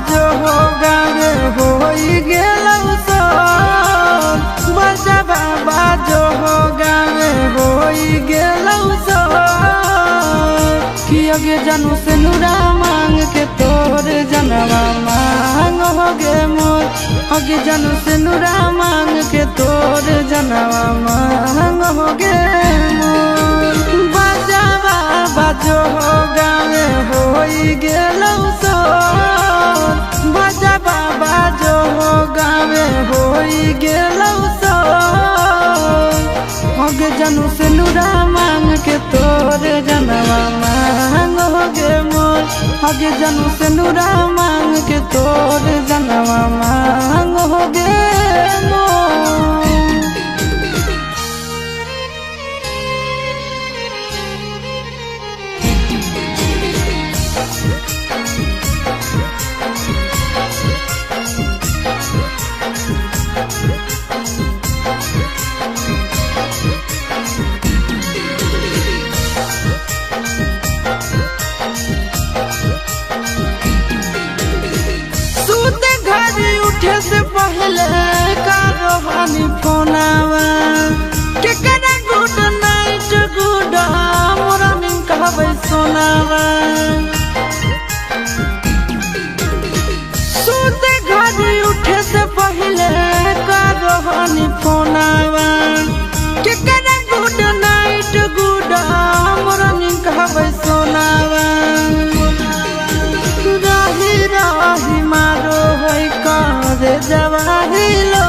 बाजो हो गावे होई गेलौ सोर बजबा बाजो हो गावे होई गेलौ सोर कि अगे जानू से नुरा मांग के तोर जनवा मांग हो गे मोर अगे जानू से नुरा मांग के तोर जनवा मांग हो गे मोर बजबा बाजो हो गावे होई गेलौ सोर बजबा बाजो हो गावे होई गेलौ सोर अगे जानू से नुरा मांग के तोर जनवा मांग हो गे मोर अगे जानू से नुरा मांग के तोर जनवा मांग हो गे मोर। उठे से पहले कारो हानि फोनावा के करा गुड नाइट गुड मॉर्निंग कहबै सोनावा सोते घर उठे से पहले कारो हानि फोनावा के करा गुड नाइट गुड मॉर्निंग कहबै सोनावा राही राही मारो है कारे जवाहिलो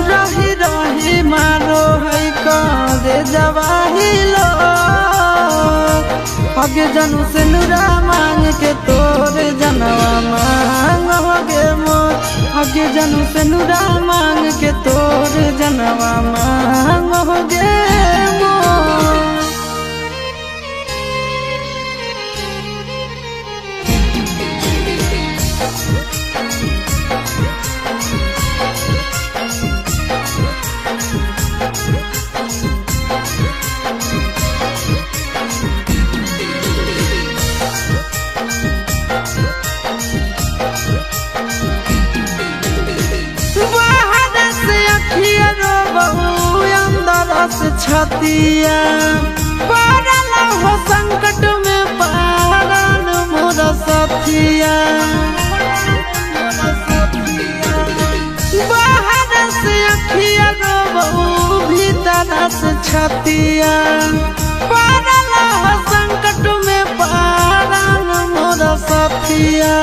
राही राही मारो है कारे जवाहिलो अगे जानू से नुरा मांग के तोर जनवा मांग हो गे मोर अगे जानू से नुरा मांग के तोर जनवा मांग हो गे मोर। छतिया पड़ल हो संकट में पारन मोर सथिया बाहर से अखिया रो भीतर से छतिया पड़ल हो संकट में पारन मोर सथिया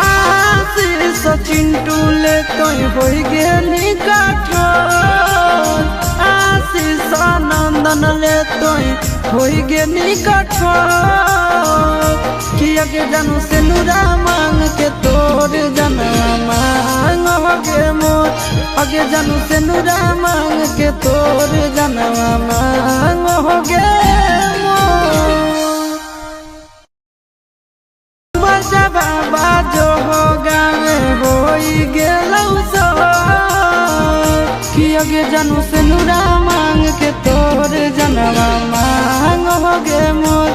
आशीष चिंटू ले तो हो गेली कठोर आशीष नंदन ले तो हो गेली कठोर कि अगे जानू से नुरा मांग के तोर जनवा मांग हो गे मोर अगे जानू से नुरा मांग के तोर जनवा मांग हो गे मोर बजबा बाजो हो गावे होई गेलौ सोर कि अगे जानू से नुरा मांग के तोर जनवा मांग हो गे मोर